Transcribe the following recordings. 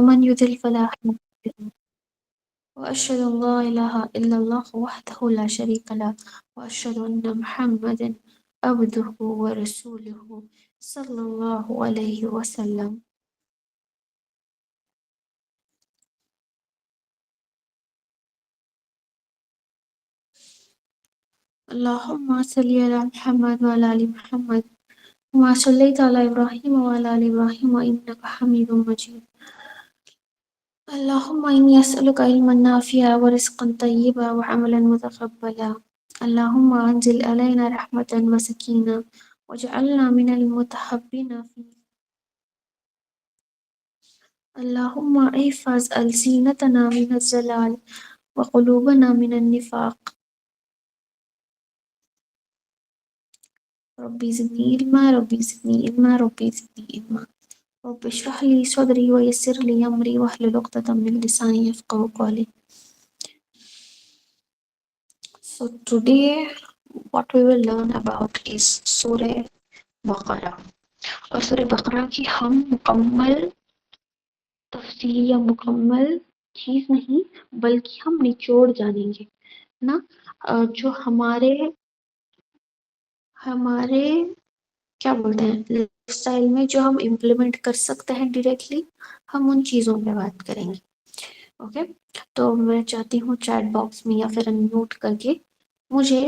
ومن يضلل فلا هادي له وأشهد أن لا إله إلا الله وحده لا شريك له وأشهد أن محمدا عبده ورسوله صلى الله عليه وسلم. اللهم صل على محمد وعلى آل محمد كما صليت على إبراهيم وعلى آل إبراهيم إنك حميد مجيد. اللهم إني أسألك علما نافعا ورزقا طيبا وعملا متقبلا. اللهم أنزل علينا رحمة وسكينة واجعلنا من المتحبين فيك. اللهم احفظ ألسنتنا من الزلال وقلوبنا من النفاق. ربي زدني علما ربي زدني علما ربي زدني علما. رب اشرح لي صدري ويسر لي أمري واحلل عقدة من لساني يفقهوا قولي. So today what we will learn about is Surah Baqarah. اور سورہ بقرہ کی ہم مکمل تفصیل یا مکمل چیز نہیں بلکہ ہم نچوڑ جانیں گے نا. جو ہمارے کیا بولتے ہیں لائف اسٹائل میں جو ہم امپلیمنٹ کر سکتے ہیں ڈائریکٹلی ہم ان چیزوں پہ بات کریں گے. اوکے تو میں چاہتی ہوں چیٹ باکس میں یا پھر انمیوٹ کر کے مجھے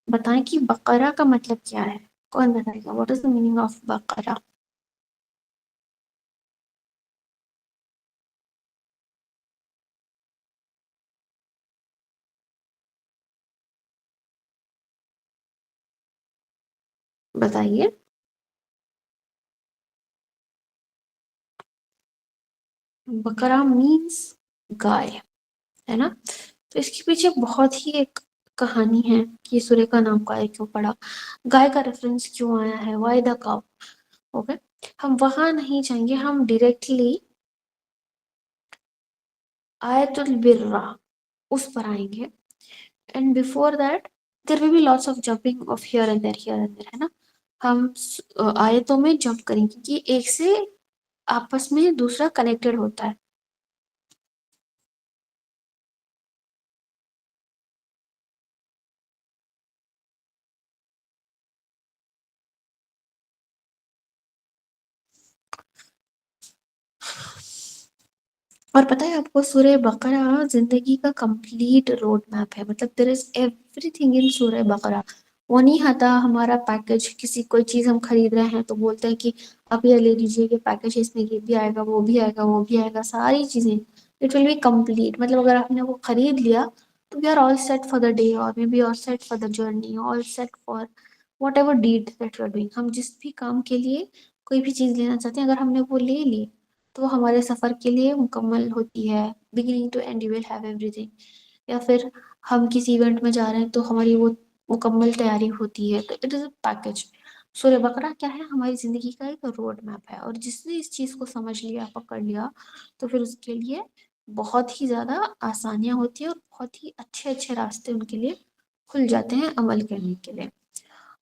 بتائیں کہ بقرہ کا مطلب کیا ہے. کون بتائے گا what is the meaning of بقرہ؟ بتائیے. بقرہ مینس گائے ہے نا. تو اس کے پیچھے بہت ہی ایک کہانی ہے کہ سورہ کا نام گائے کیوں پڑا, گائے کا ریفرنس کیوں آیا ہے, وائی دا کاؤ. اوکے ہم وہاں نہیں جائیں گے, ہم ڈائریکٹلی آیت البرہ اس پر آئیں گے. And before that there will be lots of jumping of here and there here and there ہے نا. ہم آیتوں میں جمپ کریں گے کہ ایک سے آپس میں دوسرا کنیکٹڈ ہوتا ہے. اور پتہ ہے آپ کو سورہ بقرہ زندگی کا کمپلیٹ روڈ میپ ہے. مطلب دیر از ایوری تھنگ ان سورہ بقرہ. وہ نہیں آتا ہمارا پیکج, کسی کوئی چیز ہم خرید رہے ہیں تو بولتے ہیں کہ آپ یہ لے لیجیے کہ پیکج اس میں یہ بھی آئے گا وہ بھی آئے گا وہ بھی آئے گا, ساری چیزیں اٹ ول بی کمپلیٹ. مطلب اگر آپ نے وہ خرید لیا تو we are all set for the day اور maybe all set for the journey, all set for whatever deed that you are doing. ہم جس بھی کام کے لیے کوئی بھی چیز لینا چاہتے ہیں اگر ہم نے وہ لے لی تو وہ ہمارے سفر کے لیے مکمل ہوتی ہے. Beginning to end you will have everything. یا پھر ہم کسی ایونٹ میں جا رہے ہیں تو ہماری وہ مکمل تیاری ہوتی ہے. تو اٹ از اے پیکج. سورہ بقرہ کیا ہے, ہماری زندگی کا ایک روڈ میپ ہے. اور جس نے اس چیز کو سمجھ لیا, پکڑ لیا, تو پھر اس کے لیے بہت ہی زیادہ آسانیاں ہوتی ہیں اور بہت ہی اچھے اچھے راستے ان کے لیے کھل جاتے ہیں عمل کرنے کے لیے.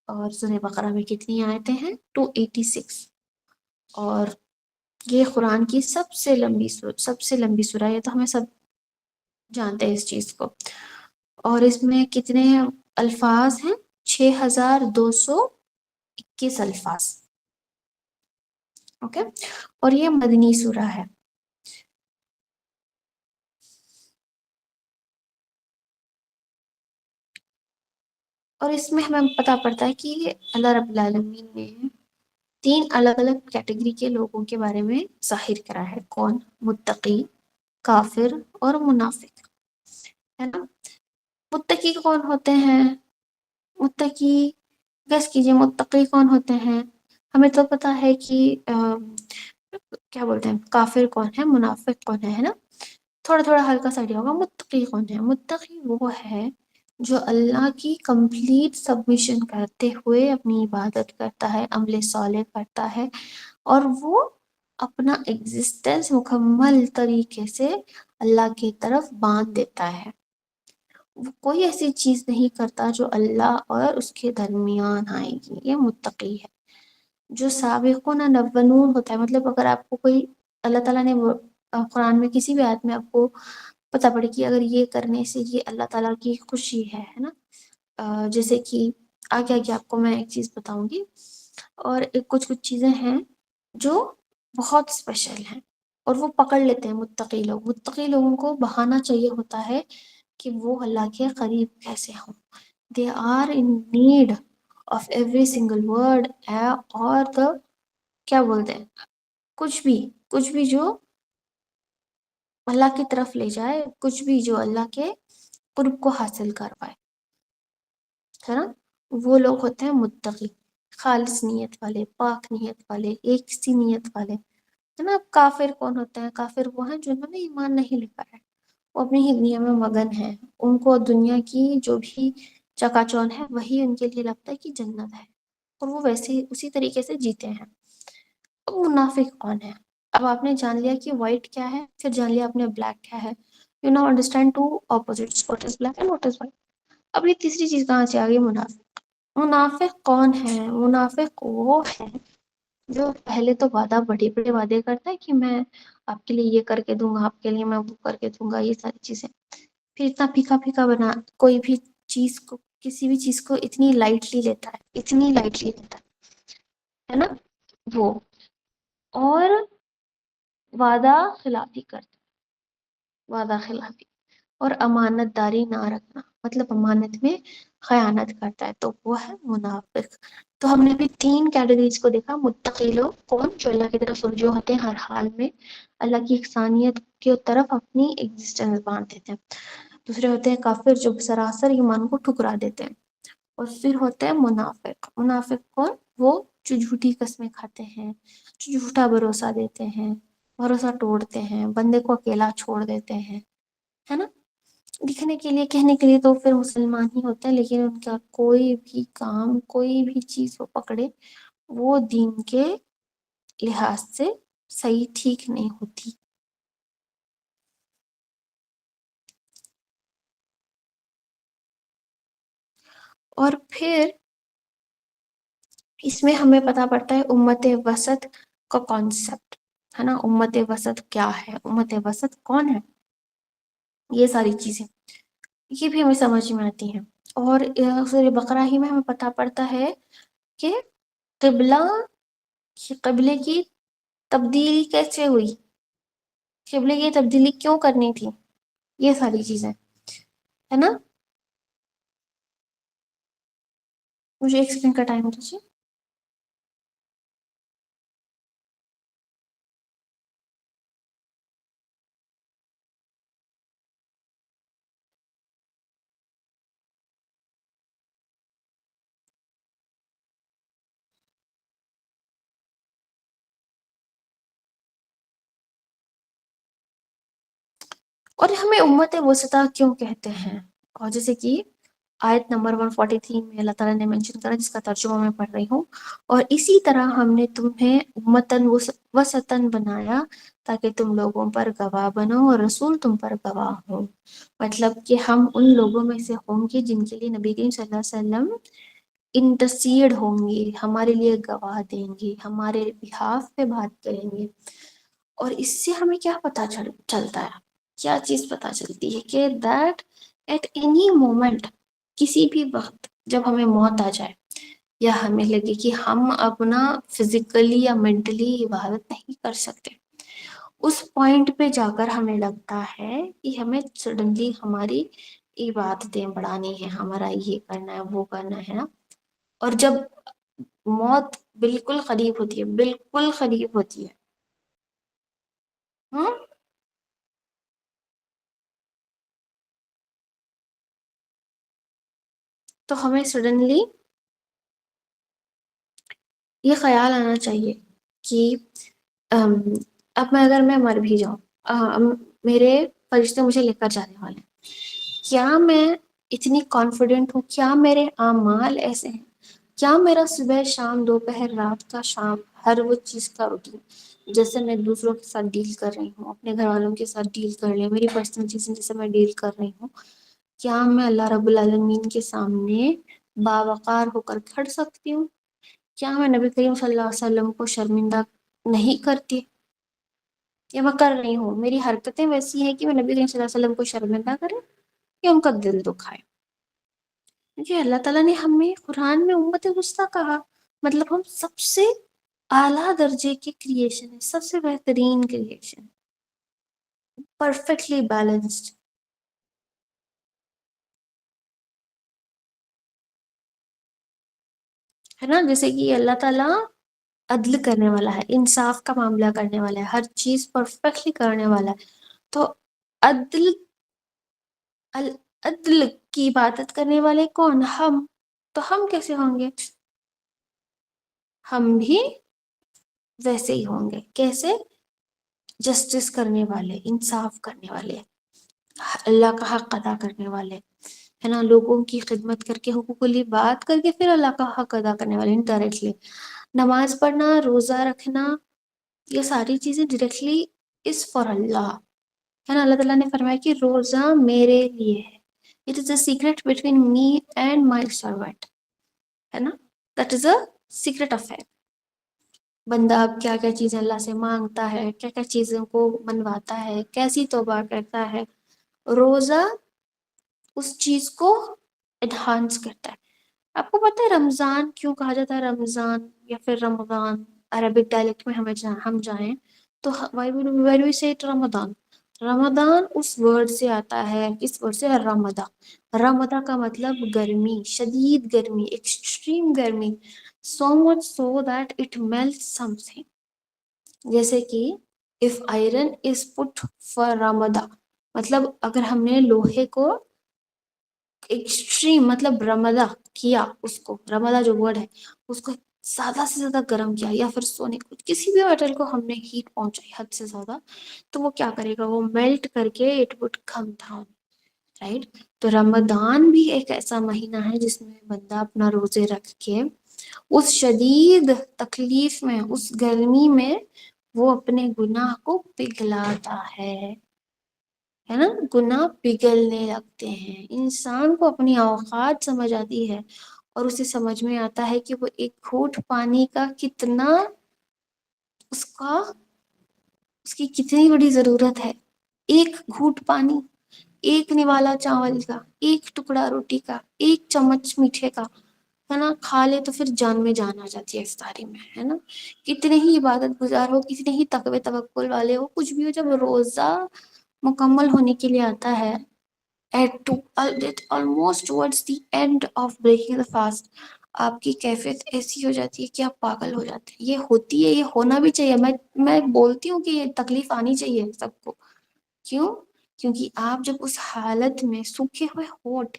اور سورہ بقرہ میں کتنی آیتیں ہیں؟ 286. اور یہ قرآن کی سب سے لمبی سورہ ہے, تو ہمیں سب جانتے ہیں اس چیز کو. اور اس میں کتنے الفاظ ہیں؟ 6221 الفاظ. اوکے اور یہ مدنی سورہ ہے. اور اس میں ہمیں پتہ پڑتا ہے کہ اللہ رب العالمین نے 3 الگ الگ کیٹیگری کے لوگوں کے بارے میں ظاہر کرا ہے. کون؟ متقی, کافر اور منافق, ہے نا. متقی کون ہوتے ہیں؟ متقی گیس کیجئے متقی کون ہوتے ہیں؟ ہمیں تو پتہ ہے کہ کیا بولتے ہیں کافر کون ہے, منافق کون ہے نا. تھوڑا تھوڑا ہلکا سا آئیڈیا ہوگا. متقی کون ہے؟ متقی وہ ہے جو اللہ کی کمپلیٹ سبمیشن کرتے ہوئے اپنی عبادت کرتا ہے, عمل صالح کرتا ہے, اور وہ اپنا ایگزسٹنس مکمل طریقے سے اللہ کی طرف باندھ دیتا ہے. وہ کوئی ایسی چیز نہیں کرتا جو اللہ اور اس کے درمیان آئے گی. یہ متقی ہے. جو سابقون الاولون ہوتا ہے, مطلب اگر آپ کو کوئی اللہ تعالیٰ نے قرآن میں کسی بھی آیت میں آپ کو پتہ پڑے کہ اگر یہ کرنے سے یہ اللہ تعالیٰ کی خوشی ہے نا. جیسے کہ آگے آگے آپ کو میں ایک چیز بتاؤں گی، اور کچھ کچھ چیزیں ہیں جو بہت اسپیشل ہیں اور وہ پکڑ لیتے ہیں متقی لوگ. متقی لوگوں کو بہانہ چاہیے ہوتا ہے کہ وہ اللہ کے قریب کیسے ہوں. They are in need of every single word اور دا کیا بولتے ہیں، کچھ بھی جو اللہ کی طرف لے جائے، کچھ بھی جو اللہ کے قرب کو حاصل کر پائے، ہے نا. وہ لوگ ہوتے ہیں متقی، خالص نیت والے، پاک نیت والے، ایک سی نیت والے، ہے نا. اب کافر کون ہوتے ہیں؟ کافر وہ ہیں جنہوں نے ایمان نہیں لکھا ہے، وہ اپنی ہی دنیا میں مگن ہیں، ان کو دنیا کی جو بھی چکا چون ہے وہی ان کے لیے لگتا ہے کہ جنت ہے، اور وہ ویسے ہی اسی طریقے سے جیتے ہیں. اب منافق کون ہے؟ اب آپ نے جان لیا کہ وائٹ کیا ہے، پھر جان لیا آپ نے بلیک کیا ہے. You now understand two opposites, what is black and what is white. اب یہ تیسری چیز کہاں سے آ گئی؟ منافق. منافق کون ہے؟ منافق وہ ہے جو پہلے تو بڑے بڑے وعدے کرتا ہے کہ میں آپ کے لیے یہ کر کے دوں گا، آپ کے لیے میں وہ کر کے دوں گا، یہ ساری چیزیں. پھر اتنا پھیکا پھیکا بنا کوئی بھی چیز کو، کسی بھی چیز کو اتنی لائٹلی لیتا ہے، اتنی لائٹلی لیتا ہے نا وہ. اور وعدہ خلافی کرتا، وعدہ خلافی اور امانت داری نہ رکھنا، مطلب امانت میں خیانت کرتا ہے، تو وہ ہے منافق. تو ہم نے بھی تین کیٹیگریز کو دیکھا. متقی لوگ کون؟ جو اللہ کی طرف رجوع ہوتے ہیں ہر حال میں، اللہ کی احسانیت کی طرف اپنی ایگزسٹنس باندھ دیتے ہیں. دوسرے ہوتے ہیں کافر جو سراسر ایمان کو ٹھکرا دیتے ہیں. اور پھر ہوتے ہیں منافق. منافق کون؟ وہ جو جھوٹی قسمیں کھاتے ہیں، جو جھوٹا بھروسہ دیتے ہیں، بھروسہ توڑتے ہیں، بندے کو اکیلا چھوڑ دیتے ہیں، ہے نا. دکھنے کے لیے، کہنے کے لیے تو پھر مسلمان ہی ہوتے ہیں، لیکن ان کا کوئی بھی کام، کوئی بھی چیز وہ پکڑے وہ دین کے لحاظ سے صحیح ٹھیک نہیں ہوتی. اور پھر اس میں ہمیں پتہ پڑتا ہے امت وسط کا کانسیپٹ، ہے نا. امت وسط کیا ہے؟ امت وسط کون ہے؟ یہ ساری چیزیں یہ بھی ہمیں سمجھ میں آتی ہیں. اور سورہ بقرہ ہی میں ہمیں پتہ پڑتا ہے کہ قبلہ، قبلے کی تبدیلی کیسے ہوئی، قبلے کی تبدیلی کیوں کرنی تھی، یہ ساری چیزیں، ہے نا. مجھے ایک سیکنڈ کا ٹائم دیجیے. اور ہمیں امت وسطیٰ کیوں کہتے ہیں؟ اور جیسے کہ آیت نمبر 143 میں اللہ تعالیٰ نے منشن کرا، جس کا ترجمہ میں پڑھ رہی ہوں. اور اسی طرح ہم نے تمہیں امتاً وسطاً بنایا تاکہ تم لوگوں پر گواہ بنو اور رسول تم پر گواہ ہو. مطلب کہ ہم ان لوگوں میں سے ہوں گے جن کے لیے نبی کریم صلی اللہ علیہ وسلم انٹرسیڈ ہوں گے، ہمارے لیے گواہ دیں گے، ہمارے بہاف پہ بات کریں گے. اور اس سے ہمیں کیا پتہ چلتا ہے؟ کیا چیز پتہ چلتی ہے؟ کہ دیٹ ایٹ اینی مومنٹ، کسی بھی وقت جب ہمیں موت آ جائے یا ہمیں لگے کہ ہم اپنا فزیکلی یا مینٹلی عبادت نہیں کر سکتے، اس پوائنٹ پہ جا کر ہمیں لگتا ہے کہ ہمیں سڈنلی ہماری عبادتیں بڑھانی ہے، ہمارا یہ کرنا ہے، وہ کرنا ہے نا. اور جب موت بالکل قریب ہوتی ہے، بالکل قریب ہوتی ہے، ہاں، تو ہمیں سڈنلی یہ خیال آنا چاہیے کہ اب میں اگر میں مر بھی جاؤں، میرے فرشتے مجھے لے کر جانے والے ہیں، کیا میں اتنی کانفیڈنٹ ہوں؟ کیا میرے اعمال ایسے ہیں؟ کیا میرا صبح شام دوپہر رات کا شام ہر وہ چیز کا روٹین، جیسے میں دوسروں کے ساتھ ڈیل کر رہی ہوں، اپنے گھر والوں کے ساتھ ڈیل کر رہی ہوں، میری پرسنل چیزیں جیسے میں ڈیل کر رہی ہوں، کیا میں اللہ رب العالمین کے سامنے باوقار ہو کر کھڑ سکتی ہوں؟ کیا میں نبی کریم صلی اللہ علیہ وسلم کو شرمندہ نہیں کرتی؟ یا میں کر رہی ہوں، میری حرکتیں ویسی ہیں کہ میں نبی کریم صلی اللہ علیہ وسلم کو شرمندہ کرے یا ان کا دل دکھائے. کیونکہ اللہ تعالیٰ نے ہمیں قرآن میں امت وسطیٰ کہا، مطلب ہم سب سے اعلیٰ درجے کی کریشن ہے، سب سے بہترین کریشن، پرفیکٹلی بیلنسڈ، ہے نا. جیسے کہ اللہ تعالیٰ عدل کرنے والا ہے، انصاف کا معاملہ کرنے والا ہے، ہر چیز پرفیکٹلی کرنے والا ہے. تو عدل، العدل کی عبادت کرنے والے کون؟ ہم. تو ہم کیسے ہوں گے؟ ہم بھی ویسے ہی ہوں گے. کیسے؟ جسٹس کرنے والے، انصاف کرنے والے، اللہ کا حق ادا کرنے والے، ہے نا. لوگوں کی خدمت کر کے، حقوق کی بات کر کے پھر اللہ کا حق ادا کرنے والے انڈائریکٹلی. نماز پڑھنا، روزہ رکھنا، یہ ساری چیزیں ڈائریکٹلی از فار اللہ، ہے نا. اللہ تعالیٰ نے فرمایا کہ روزہ میرے لیے ہے. It is a secret between me and my servant, ہے نا. That is a secret affair. بندہ اب کیا کیا چیزیں اللہ سے مانگتا ہے، کیا کیا چیزوں کو منواتا ہے، کیسی توبہ کرتا ہے، روزہ اس چیز کو انہانس کرتا ہے. آپ کو پتہ ہے رمضان کیوں کہا جاتا ہے رمضان یا پھر رمضان؟ عربک ڈائلیکٹ میں ہم جائیں تو when we say Ramzan, Ramzan اس ورڈ سے آتا ہے، کس ورڈ سے؟ رمضان. رمضان کا مطلب گرمی، شدید گرمی، ایکسٹریم گرمی. so much so that it melts something. جیسے کہ if iron is put for رمضان، مطلب اگر ہم نے لوہے کو ایکسٹریم، مطلب رمضا کیا، اس کو رمضا جو ورڈ ہے اس کو زیادہ سے زیادہ گرم کیا، یا پھر سونے کو، کسی بھی میٹل کو ہم نے ہیٹ پہنچائی حد سے زیادہ، تو وہ کیا کرے گا؟ وہ میلٹ کر کے it would come down, right. تو رمضان بھی ایک ایسا مہینہ ہے جس میں بندہ اپنا روزے رکھ کے اس شدید تکلیف میں، اس گرمی میں وہ اپنے گناہ کو پگھلاتا ہے نا. گناہ پگھلنے لگتے ہیں، انسان کو اپنی اوقات سمجھ آتی ہے، اور اسے سمجھ میں آتا ہے کہ وہ ایک گھونٹ پانی کا کتنا، اس کا، اس کی کتنی بڑی ضرورت ہے. ایک گھونٹ پانی، ایک نوالا چاول کا، ایک ٹکڑا روٹی کا، ایک چمچ میٹھے کا، ہے نا، کھا لے تو پھر جان میں جان آ جاتی ہے افطاری میں، ہے نا. کتنے ہی عبادت گزار ہو، کتنے ہی تقوی توکل والے ہو، کچھ بھی ہو، جب روزہ مکمل ہونے کے لیے آتا ہے at to almost towards the end of breaking the fast، آپ کی کیفیت ایسی ہو جاتی ہے کہ آپ پاگل ہو جاتے ہیں. یہ ہوتی ہے، یہ ہونا بھی چاہیے. میں بولتی ہوں کہ یہ تکلیف آنی چاہیے سب کو. کیوں؟ کیونکہ آپ جب اس حالت میں سوکھے ہوئے ہونٹ،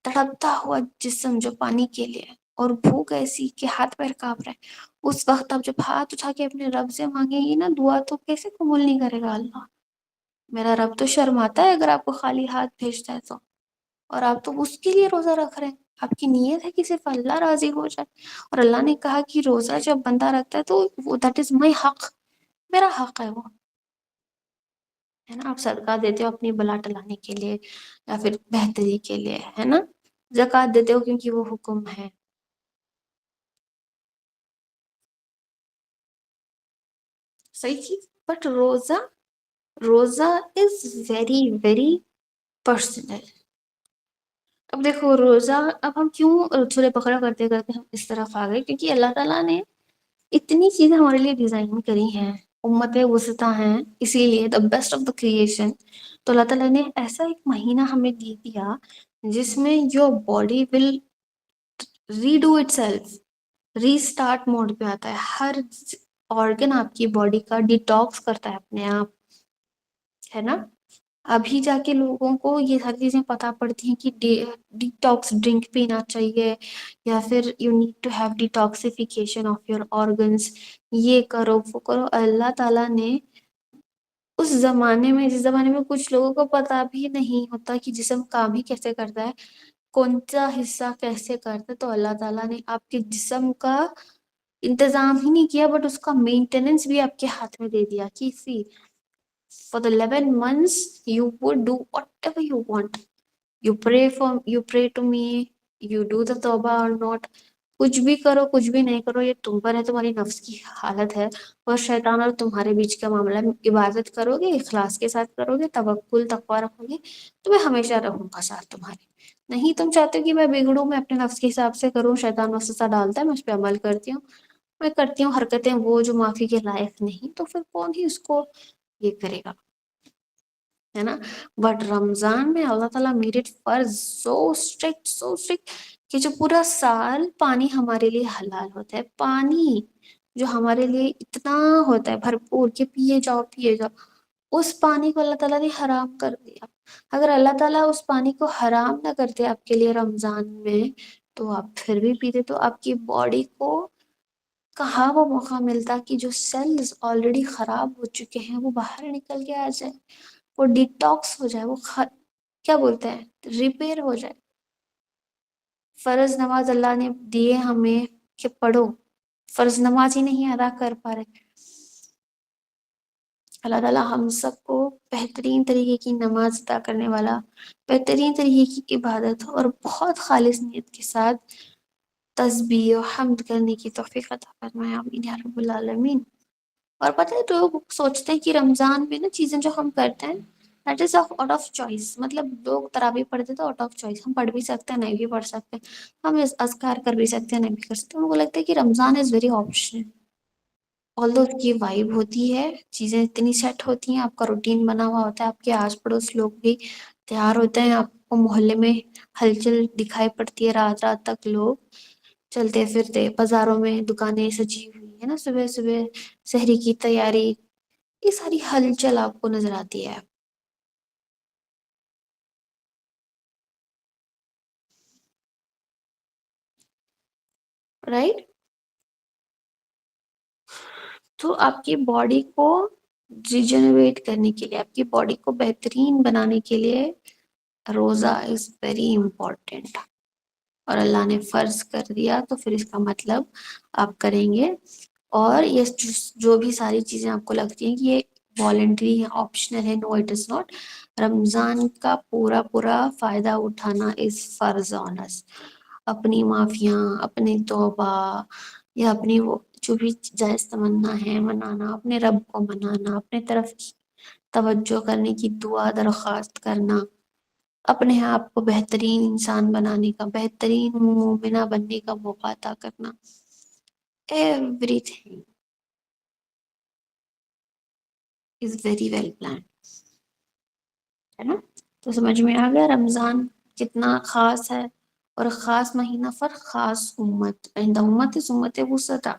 تڑپتا ہوا جسم جو پانی کے لیے، اور بھوک ایسی کہ ہاتھ پیر کانپ رہے، اس وقت آپ جب ہاتھ اٹھا کے اپنے رب سے مانگیں گی نا دعا، تو کیسے قبول نہیں کرے گا اللہ؟ میرا رب تو شرماتا ہے اگر آپ کو خالی ہاتھ بھیجتا ہے تو، اور آپ تو اس کے لیے روزہ رکھ رہے ہیں. آپ کی نیت ہے کہ صرف اللہ راضی ہو جائے. اور اللہ نے کہا کہ روزہ جب بندہ رکھتا ہے تو وہ دیٹ از مائی حق، میرا حق ہے وہ، ہے نا. آپ صدقہ دیتے ہو اپنی بلا ٹلانے کے لیے یا پھر بہتری کے لیے، ہے نا. زکوٰۃ دیتے ہو کیونکہ وہ حکم ہے. صحیح چیز. بٹ روزہ، روزہ از ویری ویری پرسنل. اب دیکھو روزہ، اب ہم کیوں سورہ بقرہ کرتے کرتے ہم اس طرف آ گئے؟ کیونکہ اللہ تعالیٰ نے اتنی چیزیں ہمارے لیے ڈیزائن کری ہیں، امت وسطیٰ ہیں، اسی لیے the best of the creation. تو اللہ تعالیٰ نے ایسا ایک مہینہ ہمیں دے دیا جس میں your body will redo itself, restart mode پہ آتا ہے. ہر آرگن آپ کی باڈی کا ڈیٹاکس کرتا ہے اپنے آپ، ہے نا. ابھی جا کے لوگوں کو یہ ساری چیزیں پتا پڑتی ہیں کہ ڈیٹاکس ڈرنک پینا چاہیے، یا پھر you need to have detoxification of your organs, یہ کرو وہ کرو. اللہ تعالیٰ نے اس زمانے میں، جس زمانے میں کچھ لوگوں کو پتا بھی نہیں ہوتا کہ جسم کام ہی کیسے کرتا ہے، کون سا حصہ کیسے کرتا ہے، تو اللہ تعالیٰ نے آپ کے جسم کا انتظام ہی نہیں کیا، بٹ اس کا مینٹیننس بھی آپ کے ہاتھ میں دے دیا کہ سی for the 11 months you would do whatever you want. You pray to me, you do the tawbah or not, کچھ بھی کرو کچھ بھی نہیں کرو، یہ تم پر ہے، تمہاری نفس کی حالت ہے، اور شیطان اور تمہارے بیچ کا معاملہ ہے۔ عبادت کرو گے، اخلاص کے ساتھ کرو گے، توکل تقوی رکھو گے، تو میں ہمیشہ رہوں گا ساتھ تمہارے۔ نہیں تم چاہتے ہو کہ میں بگڑوں، میں اپنے نفس کے حساب سے کروں، شیطان وسوسہ ڈالتا ہے، میں اس پہ عمل کرتی ہوں، میں کرتی ہوں حرکتیں وہ جو معافی کے لائق نہیں، تو پھر کون ہی اس کو یہ کرے گا، ہے نا؟ بٹ رمضان میں اللہ تعالیٰ میڈ اٹ فرض سو اسٹرکٹ کہ جو پورا سال پانی ہمارے لیے حلال ہوتا ہے، پانی جو ہمارے لیے اتنا ہوتا ہے بھرپور کہ پیے جاؤ پیے جاؤ، اس پانی کو اللہ تعالیٰ نے حرام کر دیا۔ اگر اللہ تعالیٰ اس پانی کو حرام نہ کرتے آپ کے لیے رمضان میں، تو آپ پھر بھی پیتے، تو آپ کی باڈی کو کہاں وہ موقع ملتا کہ جو سیلز آلریڈی خراب ہو چکے ہیں وہ باہر نکل کے آ جائے، وہ ڈیٹاکس ہو جائے، وہ کیا بولتے ہیں، ریپیئر ہو جائے۔ فرض نماز اللہ نے دیے ہمیں کہ پڑھو، فرض نماز ہی نہیں ادا کر پا رہے۔ اللہ تعالیٰ ہم سب کو بہترین طریقے کی نماز ادا کرنے والا، بہترین طریقے کی عبادت اور بہت خالص نیت کے ساتھ تسبیح و حمد کرنے کی توفیق عطا فرمائے، آمین یا رب العالمین۔ اور پتہ ہے تو لوگ سوچتے ہیں کہ رمضان میں نا چیزیں جو ہم کرتے ہیں that is out of choice, مطلب لوگ تراویح پڑھتے تو آؤٹ آف چوائس، ہم پڑھ بھی سکتے ہیں نہیں بھی پڑھ سکتے، ہم اذکار کر بھی سکتے ہیں نہیں بھی کر سکتے، ان کو لگتا ہے کہ رمضان از ویری آپشنل، آلدو اس کی وائب ہوتی ہے، چیزیں اتنی سیٹ ہوتی ہیں، آپ کا روٹین بنا ہوا ہوتا ہے، آپ کے آس پڑوس لوگ بھی تیار ہوتے ہیں، آپ کو محلے میں ہلچل دکھائی پڑتی ہے، رات رات تک لوگ چلتے پھرتے، بازاروں میں دکانیں سجی ہوئی ہے نا، صبح صبح سحری کی تیاری، یہ ساری ہلچل آپ کو نظر آتی ہے، رائٹ؟ تو آپ کی باڈی کو ریجنریٹ کرنے کے لیے، آپ کی باڈی کو بہترین بنانے کے لیے روزہ از ویری امپورٹینٹ، اور اللہ نے فرض کر دیا تو پھر اس کا مطلب آپ کریں گے۔ اور یہ جو بھی ساری چیزیں آپ کو لگتی ہیں کہ یہ والنٹری ہے، آپشنل ہے، نو اٹ از ناٹ، رمضان کا پورا پورا فائدہ اٹھانا از فرض آن اس، اپنی معافیاں، اپنی توبہ، یا اپنی وہ جو بھی جائز تمنا ہے منانا، اپنے رب کو منانا، اپنے طرف توجہ کرنے کی دعا درخواست کرنا، اپنے آپ کو بہترین انسان بنانے کا، بہترین مومنہ بننے کا موقع عطا کرنا، everything is very well plan, ہے نا؟ تو سمجھ میں آ گیا رمضان کتنا خاص ہے، اور خاص مہینہ پر خاص امت، عند امت اس امت وسطی۔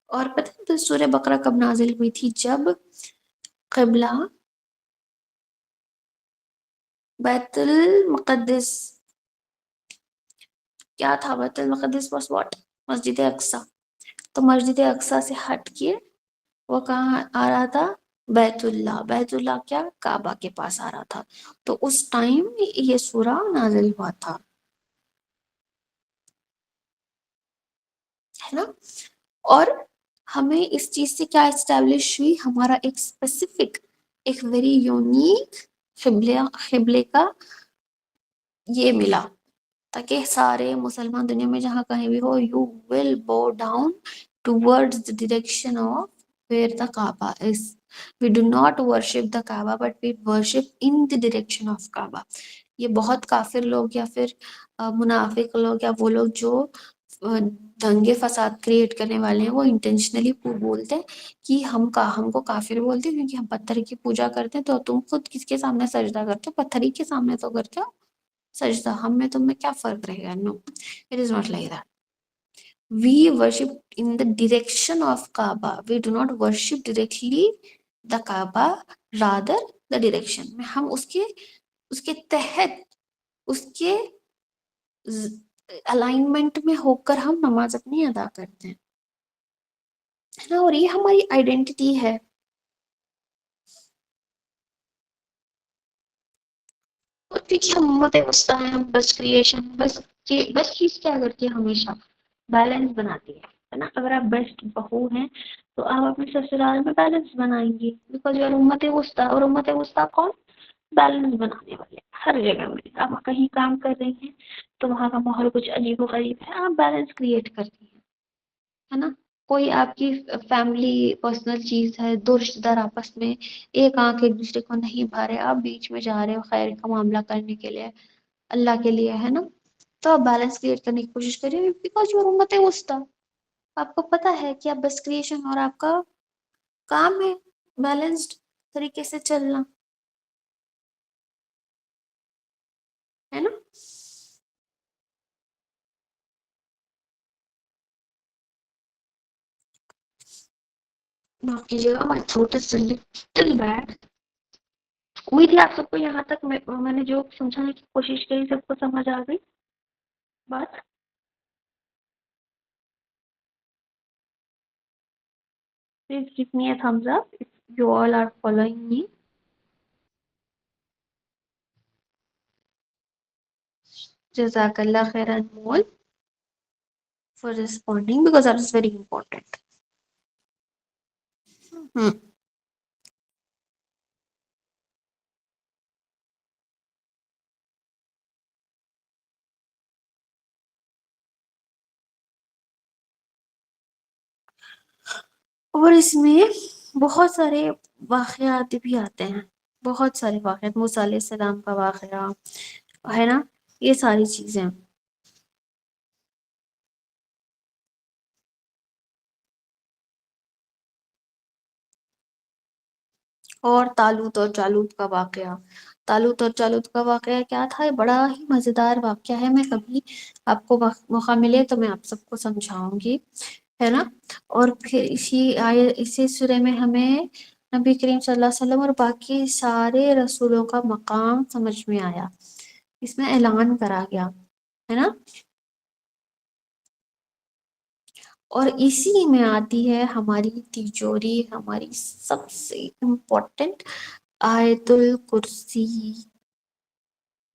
اور پتہ ہے تو سورہ بقرہ کب نازل ہوئی تھی؟ جب قبلہ بیت المقدس، کیا تھا بیت المقدس؟ Was what? مسجد اقصی، تو مسجد اقصی سے ہٹ کے وہ کہاں آ رہا تھا؟ بیت اللہ، بیت اللہ کیا؟ کعبہ کے پاس آ رہا تھا، تو اس ٹائم یہ سورہ نازل ہوا تھا، ہے نا؟ اور ہمیں اس چیز سے کیا اسٹیبلش ہوئی؟ ہمارا ایک اسپیسیفک، ایک ویری یونیک قبلے کا یہ ملا، تاکہ سارے مسلمان دنیا میں جہاں کہیں بھی ہو، یو ول بو down towards the direction of where the Kaaba is. We do not worship the Kaaba, but we worship in the direction of Kaaba. یہ بہت کافر لوگ یا پھر منافق لوگ یا وہ لوگ جو دنگے فساد کریٹ کرنے والے ہیں، وہ انٹینشنلی بولتے ہیں کہ ہم کو کافر بولتے ہیں کیونکہ ہم پتھر کی پوجا کرتے ہیں، تو تم خود کس کے سامنے سجدہ کرتے ہو؟ پتھر ہی کے سامنے تو کرتے ہو سجدہ، ہم میں تم میں کیا فرق رہے گا؟ No, it is not like that, we worship in the direction of کعبہ، we do not worship directly the کعبہ، رادر دا ڈائریکشن میں، ہم اس کے تحت، اس کے الائنمنٹ میں ہو کر ہم نماز اپنی ادا کرتے ہیں، ہے نا؟ اور یہ ہماری آئیڈینٹی ہے۔ دیکھیے ہم امت وسطیٰ ہیں، ہم بس کریشن، بس چیز کیا کرتی ہے؟ ہمیشہ بیلنس بناتی ہے نا؟ اگر آپ بیسٹ بہو ہیں تو آپ اپنے سسرال میں بیلنس بنائیں گی، بیکاز یو آر امت وسطیٰ، اور امت وسطیٰ کون؟ بیلنس بنانے والے ہر جگہ میں. آپ کہیں کام کر رہی ہیں تو وہاں کا ماحول کچھ عجیب و غریب ہے، آپ بیلنس کریٹ کرتی ہیں، ہے نا. کوئی آپ کی فیملی پرسنل چیز ہے، دو رشتے دار آپس میں ایک آنکھ ایک دوسرے کو نہیں بھا رہے، آپ بیچ میں جا رہے ہو خیر کا معاملہ کرنے کے لیے، اللہ کے لیے، ہے نا. تو آپ بیلنس کریٹ کرنے کی کوشش کریے، بیکاز یور امت وسطیٰ. آپ کو پتا ہے کہ آپ بس کریشن اور آپ کا کام ہے بیلنسڈ طریقے سے چلنا، ہے نا. معاف کیجیے گا مائی تھروٹ از لٹل بیڈ. امید ہے آپ سب کو یہاں تک میں نے جو سمجھانے کی کوشش کی سب کو سمجھ آ گئی بات. Please give me a thumbs up if you all are following me. Jazakallah khairan mol for responding because that is very important. Hmm. اور اس میں بہت سارے واقعات بھی آتے ہیں، بہت سارے واقعات، موسیٰ علیہ السلام کا واقعہ ہے نا، یہ ساری چیزیں. اور طالوت اور جالوت کا واقعہ. طالوت اور جالوت کا واقعہ کیا تھا؟ یہ بڑا ہی مزیدار واقعہ ہے، میں کبھی آپ کو موقع ملے تو میں آپ سب کو سمجھاؤں گی، ہے نا. اور پھر اسی سورہ میں ہمیں نبی کریم صلی اللہ علیہ وسلم اور باقی سارے رسولوں کا مقام سمجھ میں آیا، اس میں اعلان کرا گیا، ہے نا. اور اسی میں آتی ہے ہماری تیجوری، ہماری سب سے امپورٹنٹ آیت الکرسی،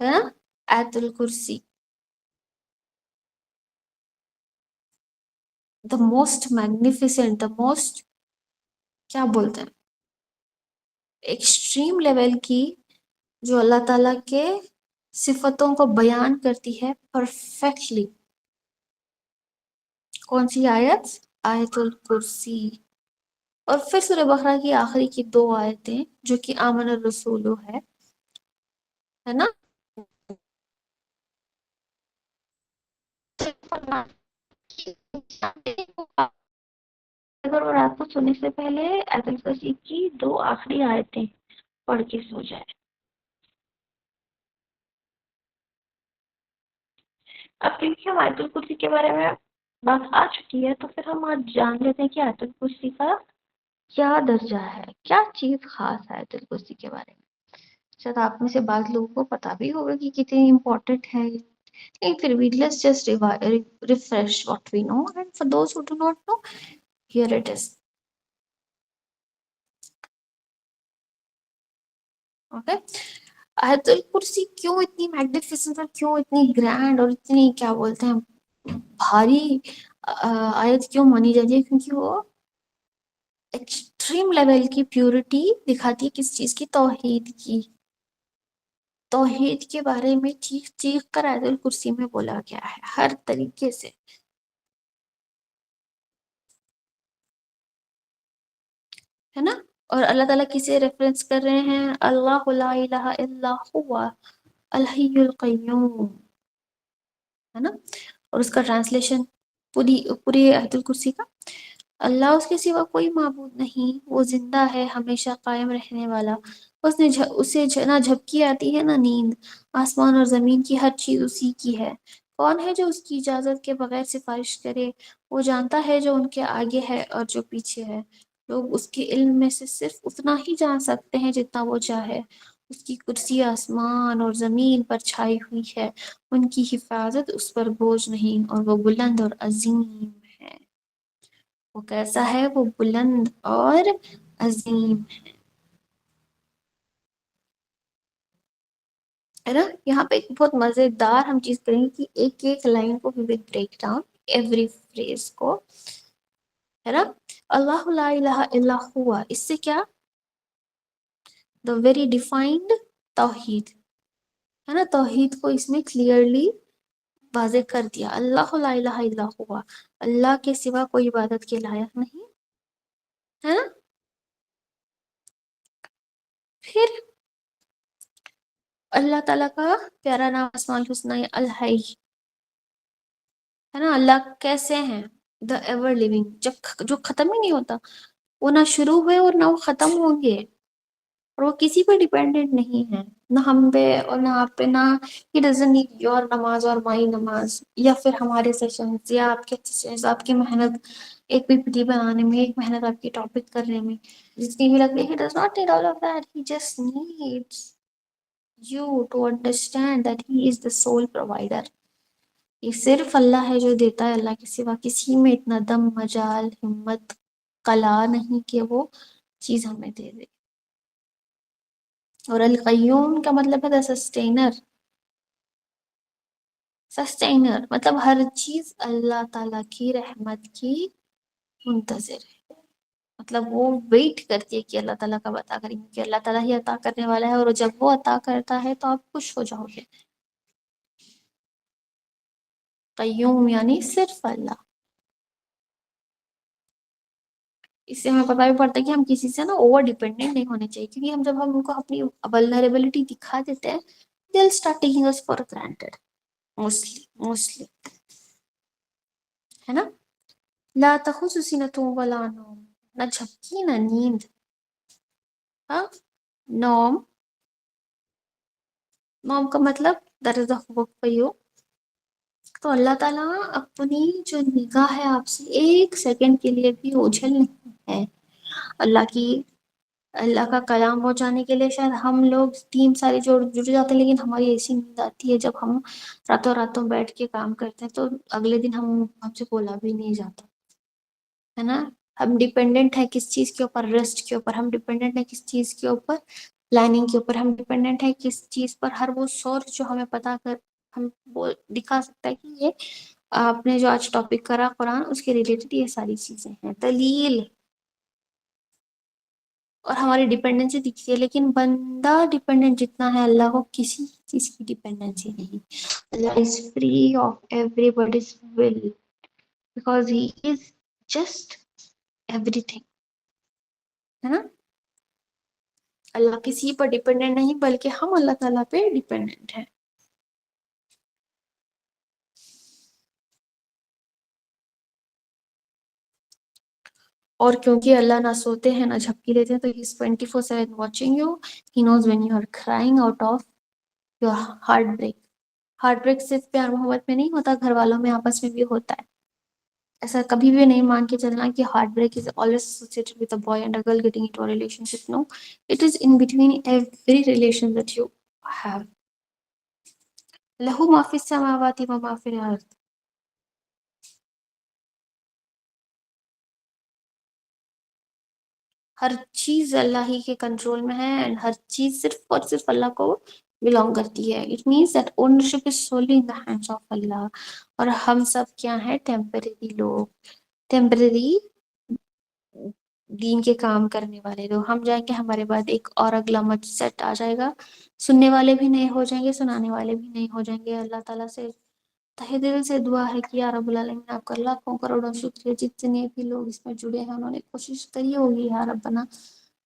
ہے نا. آیت الکرسی the most magnificent, the most, کیا بولتے ہیں، ایکسٹریم لیول کی، جو اللہ تعالیٰ کے صفتوں کو بیان کرتی ہے پرفیکٹلی. کون سی آیت؟ آیت الکرسی. اور پھر سورہ بقرہ کی آخری کی 2 آیتیں جو کہ آمن الرسول ہے نا. اگر وہ رات کو سونے سے پہلے آیت الکرسی کی 2 آخری آیتیں پڑھ کے سو جائے. اب کیونکہ ہم آیت الکرسی کے بارے میں بات آ چکی ہے تو پھر ہم آج جان لیتے ہیں کہ آیت الکرسی کا کیا درجہ ہے، کیا چیز خاص ہے آیت الکرسی کے بارے میں. شاید آپ میں سے بعض لوگوں کو پتا بھی ہوگا کہ کتنی امپورٹنٹ ہے یہ، لیکن پھر بھی let's just refresh what we know and for those who do not know here it is. Okay. آیت الکرسی کیوں اتنی میگنیفیسنٹ اور کیوں اتنی گرینڈ اور اتنی کیا بولتے ہیں بھاری آیت کیوں مانی جاتی ہے؟ کیونکہ وہ ایکسٹریم لیول کی پیورٹی دکھاتی ہے. کس چیز کی؟ توحید کی. توحید کے بارے میں چیخ چیخ کر آیت الکرسی میں بولا گیا ہے ہر طریقے سے، ہے نا. اور اللہ تعالیٰ کسے ریفرنس کر رہے ہیں؟ اللہ لا الہ الا ہوا الحی القیوم، ہے نا. اور اس کا ٹرانسلیشن پوری آیت الکرسی کا، اللہ اس کے سوا کوئی معبود نہیں، وہ زندہ ہے، ہمیشہ قائم رہنے والا. اسے نہ جھپکی آتی ہے نہ نیند، آسمان اور زمین کی ہر چیز اسی کی ہے. کون ہے جو اس کی اجازت کے بغیر سفارش کرے؟ وہ جانتا ہے جو ان کے آگے ہے اور جو پیچھے ہے. لوگ اس کے علم میں سے صرف اتنا ہی جان سکتے ہیں جتنا وہ چاہے. اس کی کرسی آسمان اور زمین پر چھائی ہوئی ہے، ان کی حفاظت اس پر بوجھ نہیں، اور وہ بلند اور عظیم ہے. وہ کیسا ہے؟ وہ بلند اور عظیم ہے نا. یہاں پہ ایک بہت مزیدار ہم چیز کریں گے کہ ایک ایک لائن کو we will break down every phrase کو، ہے نا. اللہ لا الہ الا ہوا، اس سے کیا؟ the very defined توحید ہے نا، توحید کو اس میں کلیئرلی واضح کر دیا، اللہ لا الہ الا ہوا، اللہ کے سوا کوئی عبادت کے لائق نہیں ہے نا۔ پھر اللہ تعالیٰ کا پیارا نام اسماء الحسنی الحی ہے نا، اللہ کیسے ہیں، دا ایور لیونگ، جو ختم ہی نہیں ہوتا، وہ نہ شروع ہوئے اور نہ وہ ختم ہوں گے، اور وہ کسی پہ ڈیپینڈنٹ نہیں ہے، نہ ہم پہ اور نہ آپ پہ، نہ ہی ڈزنٹ نیڈ یور نماز اور مائی نماز، یا پھر ہمارے سیشنز یا آپ کے سیشنز، آپ کی محنت ایک پی پی ٹی بنانے میں، ایک محنت آپ کی ٹاپک کرنے میں، جتنی بھی لگتی ہے، he does not need all of that, he just needs you to understand that he is the sole provider. یہ صرف اللہ ہے جو دیتا ہے، اللہ کے سوا کسی میں اتنا دم مجال ہمت کلا نہیں کہ وہ چیز ہمیں دے دے۔ اور القیوم کا مطلب ہے دا سسٹینر، سسٹینر مطلب ہر چیز اللہ تعالیٰ کی رحمت کی منتظر ہے، مطلب وہ ویٹ کرتی ہے کہ اللہ تعالیٰ کب عطا کریں گے، کہ اللہ تعالیٰ ہی عطا کرنے والا ہے، اور جب وہ عطا کرتا ہے تو آپ خوش ہو جاؤ گے۔ قیوم یعنی صرف اللہ۔ اس سے ہمیں پتہ بھی پڑتا ہے کہ ہم کسی سے نا اوور ڈیپینڈنٹ نہیں ہونے چاہیے، کیونکہ جب ہم ان کو اپنی ولنریبلٹی دکھا دیتے ہیں they'll start taking us for granted، mostly ہے نا۔ لا تخص سینۃ ولا نوم، نہ جھپکی نہ نیند، ہاں، نوم، نوم کا مطلب درد وقفیو، تو اللہ تعالیٰ اپنی جو نگاہ ہے آپ سے ایک سیکنڈ کے لیے بھی اوجھل نہیں ہے۔ اللہ کی، اللہ کا کلام ہو جانے کے لیے شاید ہم لوگ ٹیم ساری جڑ جاتے ہیں، لیکن ہماری ایسی نیند آتی ہے جب ہم راتوں راتوں بیٹھ کے کام کرتے ہیں تو اگلے دن ہم سے بولا بھی نہیں جاتا ہے نا۔ ہم ڈیپینڈنٹ ہے کس چیز کے اوپر، ریسٹ کے اوپر، ہم ڈیپینڈنٹ ہے کس چیز کے اوپر، پلاننگ کے اوپر، ہم ڈیپینڈنٹ ہے کس چیز پر، ہر وہ سورس جو ہمیں پتا کر ہم وہ دکھا سکتا ہے کہ یہ آپ نے جو آج ٹاپک کرا قرآن، اس کے ریلیٹڈ یہ ساری چیزیں ہیں، دلیل اور ہماری ڈیپینڈنسی دکھتی ہے۔ لیکن بندہ ڈیپینڈنٹ جتنا ہے اللہ کو کسی چیز کی ڈیپینڈنسی نہیں۔ اللہ is free of everybody's will because he is just everything, ہے نا۔ اللہ کسی پر ڈیپینڈنٹ نہیں، بلکہ ہم اللہ تعالیٰ پہ ڈیپینڈنٹ ہیں۔ اور کیونکہ اللہ نہ سوتے ہیں نہ جھپکی لیتے ہیں، تو he's 24/7 watching you. He knows when you are crying out of your heartbreak. Heart break صرف پیار محبت میں نہیں ہوتا، گھر والوں میں آپس میں بھی ہوتا ہے۔ ایسا کبھی بھی نہیں مان کے چلنا کہ heart break is always associated with a boy and a girl getting into a relationship. No, it is in between every relation that you have. لہو ما فی السماوات و ما فی الارض، ہر چیز اللہ ہی کے کنٹرول میں ہے، and ہر چیز صرف اور صرف اللہ کو بلانگ کرتی ہے۔ It means that ownership is solely in the hands of اللہ، اور ہم سب کیا ہیں، ٹیمپریری لوگ، ٹیمپریری دین کے کام کرنے والے لوگ۔ ہم جائیں گے، ہمارے بعد ایک اور اگلا مچ سیٹ آ جائے گا، سننے والے بھی نئے ہو جائیں گے، سنانے والے بھی نئے ہو جائیں گے۔ اللہ تعالیٰ سے تہ دل سے دعا ہے کہ یا رب العالمین آپ کا لاکھوں کروڑوں شکریہ، جتنے بھی لوگ اس میں جڑے ہیں انہوں نے کوشش کری ہوگی یا ربنا،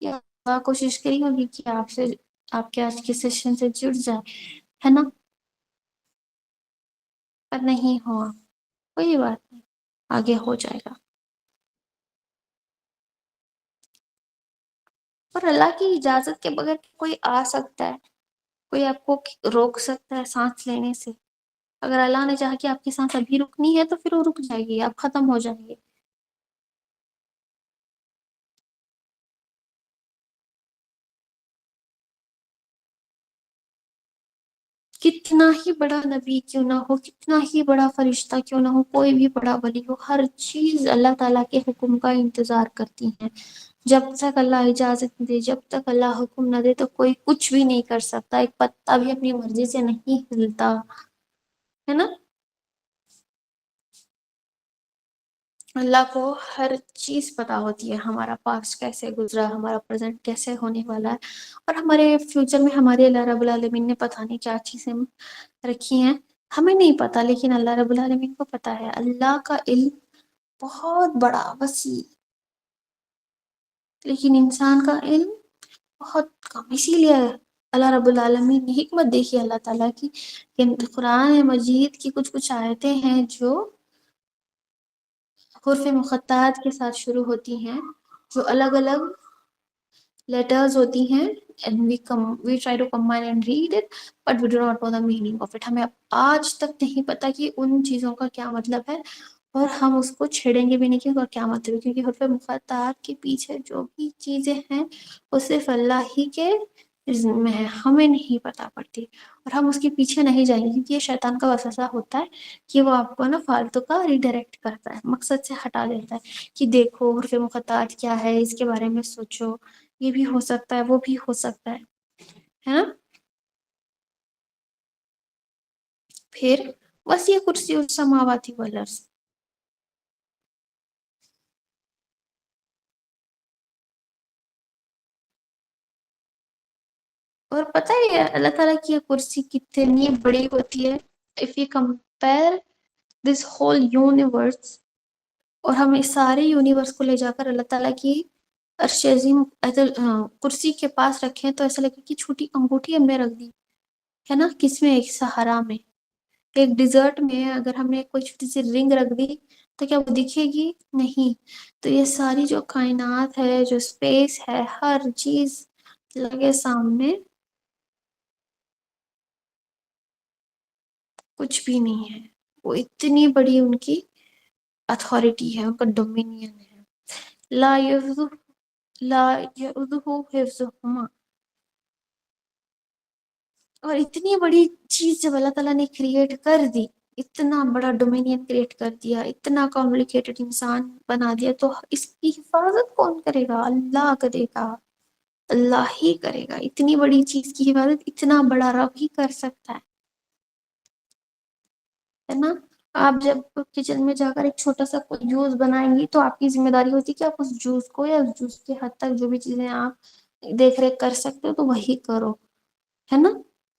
یا اللہ کوشش کری ہوگی کہ آپ سے، آپ کے آج کے سیشن سے جڑ جائے، ہے نا، پر نہیں ہوا، کوئی بات نہیں، آگے ہو جائے گا۔ اور اللہ کی اجازت کے بغیر کوئی آ سکتا ہے، کوئی آپ کو روک سکتا ہے سانس لینے سے؟ اگر اللہ نے چاہا کہ آپ کی سانس ابھی رکنی ہے تو پھر وہ رک جائے گی، آپ ختم ہو جائیں گے۔ کتنا ہی بڑا نبی کیوں نہ ہو، کتنا ہی بڑا فرشتہ کیوں نہ ہو، کوئی بھی بڑا ولی ہو، ہر چیز اللہ تعالیٰ کے حکم کا انتظار کرتی ہیں۔ جب تک اللہ اجازت نہ دے، جب تک اللہ حکم نہ دے تو کوئی کچھ بھی نہیں کر سکتا، ایک پتا بھی اپنی مرضی سے نہیں ہلتا، ہے نا۔ اللہ کو ہر چیز پتا ہوتی ہے، ہمارا پاسٹ کیسے گزرا، ہمارا پریزنٹ کیسے ہونے والا ہے، اور ہمارے فیوچر میں ہمارے اللہ رب العالمین نے پتہ نہیں کیا چیزیں رکھی ہیں، ہمیں نہیں پتا، لیکن اللہ رب العالمین کو پتا ہے۔ اللہ کا علم بہت بڑا وسیع، لیکن انسان کا علم بہت کم، اسی لیے اللہ رب العالمین نے حکمت دیکھی اللہ تعالیٰ کی کہ قرآن مجید کی کچھ کچھ آیتیں ہیں جو حروف مقطعات کے ساتھ شروع ہوتی ہیں، جو الگ الگ لیٹرز ہوتی ہیں، and we try to combine and read it but we do not know the meaning of it۔ ہمیں آج تک نہیں پتا کہ ان چیزوں کا کیا مطلب ہے، اور ہم اس کو چھیڑیں گے بھی نہیں کہ ان کا کیا مطلب ہے، کیونکہ حروف مقطعات کے پیچھے جو بھی چیزیں ہیں وہ صرف اللہ ہی کے علم میں ہے، ہمیں نہیں پتا پڑتی، اور ہم اس کے پیچھے نہیں جائیں گے، کیونکہ یہ شیطان کا وسوسہ ہوتا ہے کہ وہ آپ کو نا فالتو کا ریڈائریکٹ کرتا ہے، مقصد سے ہٹا دیتا ہے کہ دیکھو حروف مقطعات کیا ہے، اس کے بارے میں سوچو، یہ بھی ہو سکتا ہے، وہ بھی ہو سکتا ہے نا۔ پھر وسیع کرسی السماوات والارض، اور پتہ ہے اللہ تعالیٰ کی یہ کرسی کتنی بڑی ہوتی ہے، if you compare this whole universe، اور ہم اس سارے یونیورس کو لے جا کر اللہ تعالیٰ کی عرش عظیم کرسی کے پاس رکھیں تو ایسا لگے کہ چھوٹی انگوٹھی ہم نے رکھ دی ہے نا، کس میں، ایک صحرا میں، ایک ڈیزرٹ میں اگر ہم نے کوئی چھوٹی سی رنگ رکھ دی تو کیا وہ دکھے گی؟ نہیں۔ تو یہ ساری جو کائنات ہے، جو اسپیس ہے، ہر چیز لگے سامنے کچھ بھی نہیں ہے، وہ اتنی بڑی ان کی اتھارٹی ہے، ان کا ڈومینین ہے۔ لا یعوذہ لا یعوذہ حفظہما، اور اتنی بڑی چیز جب اللہ تعالیٰ نے کریٹ کر دی، اتنا بڑا ڈومینین کریٹ کر دیا، اتنا کمپلیکیٹڈ انسان بنا دیا، تو اس کی حفاظت کون کرے گا؟ اللہ کرے گا، اللہ ہی کرے گا۔ اتنی بڑی چیز کی حفاظت اتنا بڑا رب ہی کر سکتا ہے نا۔ آپ جب کچن میں جا کر ایک چھوٹا سا کوئی جوس بنائیں گی تو آپ کی ذمہ داری ہوتی ہے کہ آپ اس جوس کو یا اس جوس کے حد تک جو بھی چیزیں آپ دیکھ ریکھ کر سکتے ہو تو وہی کرو، ہے نا۔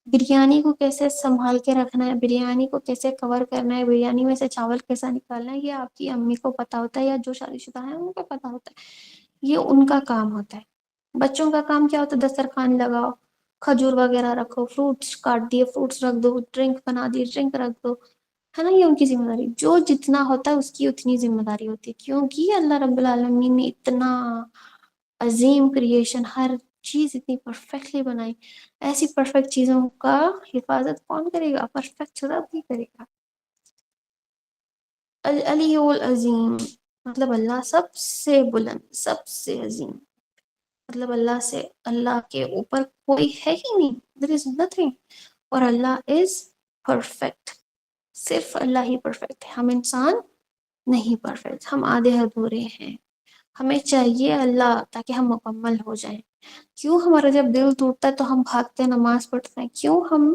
بریانی کو کیسے سنبھال کے رکھنا ہے، بریانی کو کیسے کور کرنا ہے، بریانی میں سے چاول کیسا نکالنا ہے، یہ آپ کی امی کو پتا ہوتا ہے، یا جو شادی شدہ ہیں ان کو پتا ہوتا ہے، یہ ان کا کام ہوتا ہے۔ بچوں کا کام کیا ہوتا ہے؟ دسترخوان لگاؤ، کھجور وغیرہ رکھو، فروٹس کاٹ دیے فروٹس رکھ دو، ڈرنک بنا دی ڈرنک رکھ دو، ہے نا۔ یہ ان کی ذمہ داری، جو جتنا ہوتا ہے اس کی اتنی ذمہ داری ہوتی ہے، کیونکہ اللہ رب العالمین نے اتنا عظیم کریشن، ہر چیز اتنی پرفیکٹلی بنائی، ایسی پرفیکٹ چیزوں کا حفاظت کون کرے گا؟ پرفیکٹ رب ہی کرے گا۔ العلی العظیم، مطلب اللہ سب سے بلند، سب سے عظیم، مطلب اللہ سے، اللہ کے اوپر کوئی ہے ہی نہیں، there is nothing، اور اللہ از پرفیکٹ، صرف اللہ ہی پرفیکٹ ہے، ہم انسان نہیں پرفیکٹ، ہم آدھے ادھورے ہیں، ہمیں چاہیے اللہ تاکہ ہم مکمل ہو جائیں۔ کیوں ہمارا جب دل ٹوٹتا ہے تو ہم بھاگتے ہیں، نماز پڑھتے ہیں؟ کیوں ہم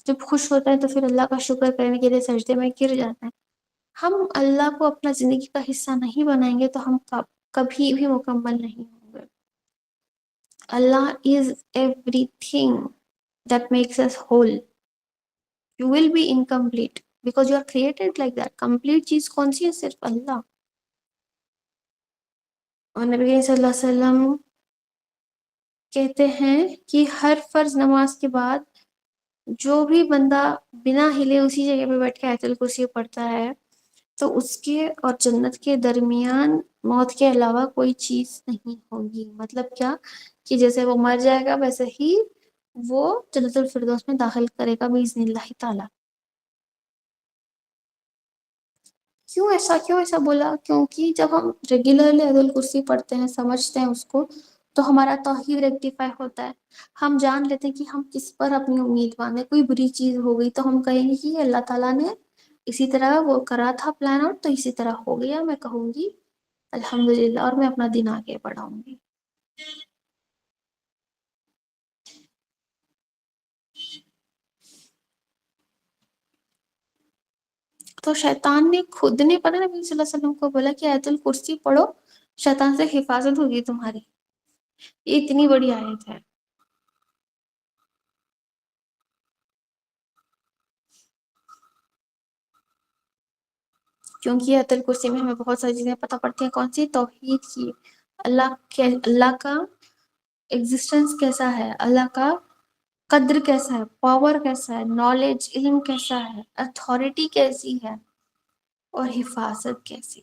جب خوش ہوتا ہے تو پھر اللہ کا شکر کرنے کے لیے سجدے میں گر جاتے ہیں؟ ہم اللہ کو اپنا زندگی کا حصہ نہیں بنائیں گے تو ہم کبھی بھی مکمل نہیں ہوں گے۔ اللہ is everything that makes us whole۔ You will be incomplete because you are created like that۔ complete چیز کون سی ہے؟ صرف اللہ۔ اور نبی کریم صلی اللہ علیہ وسلم کہتے ہیں کہ ہر فرض نماز کے بعد جو بھی بندہ بنا ہلے اسی جگہ پہ بیٹھ کے آیت الکرسی پڑھتا ہے تو اس کے اور جنت کے درمیان موت کے علاوہ کوئی چیز نہیں ہوگی۔ مطلب کیا کہ جیسے وہ مر جائے گا ویسے ہی وہ جنت الفردوس میں داخل کرے گا باذن اللہ تعالی۔ کیوں ایسا بولا؟ کیونکہ جب ہم ریگولرلی آیت الکرسی پڑھتے ہیں، سمجھتے ہیں اس کو، تو ہمارا توحید ریکٹیفائی ہوتا ہے، ہم جان لیتے ہیں کہ ہم کس پر اپنی امید باندھیں۔ کوئی بری چیز ہو گئی تو ہم کہیں گے کہ اللہ تعالیٰ نے اسی طرح وہ کرا تھا پلان آؤٹ تو اسی طرح ہو گیا، میں کہوں گی الحمدللہ، اور میں اپنا دن آگے بڑھاؤں گی۔ تو شیطان نے خود نے پتہ نبی صلی اللہ علیہ وسلم کو بولا کہ آیت الکرسی پڑھو، شیطان سے حفاظت ہوگی تمہاری. یہ اتنی بڑی آیت ہے. کیونکہ آیت الکرسی میں ہمیں بہت ساری چیزیں پتہ پڑتی ہیں. کون سی؟ توحید کی. اللہ کا ایگزسٹنس کیسا ہے، اللہ کا قدر کیسا ہے، پاور کیسا ہے، نالج علم کیسا ہے، اتھارٹی کیسی ہے، اور حفاظت کیسی.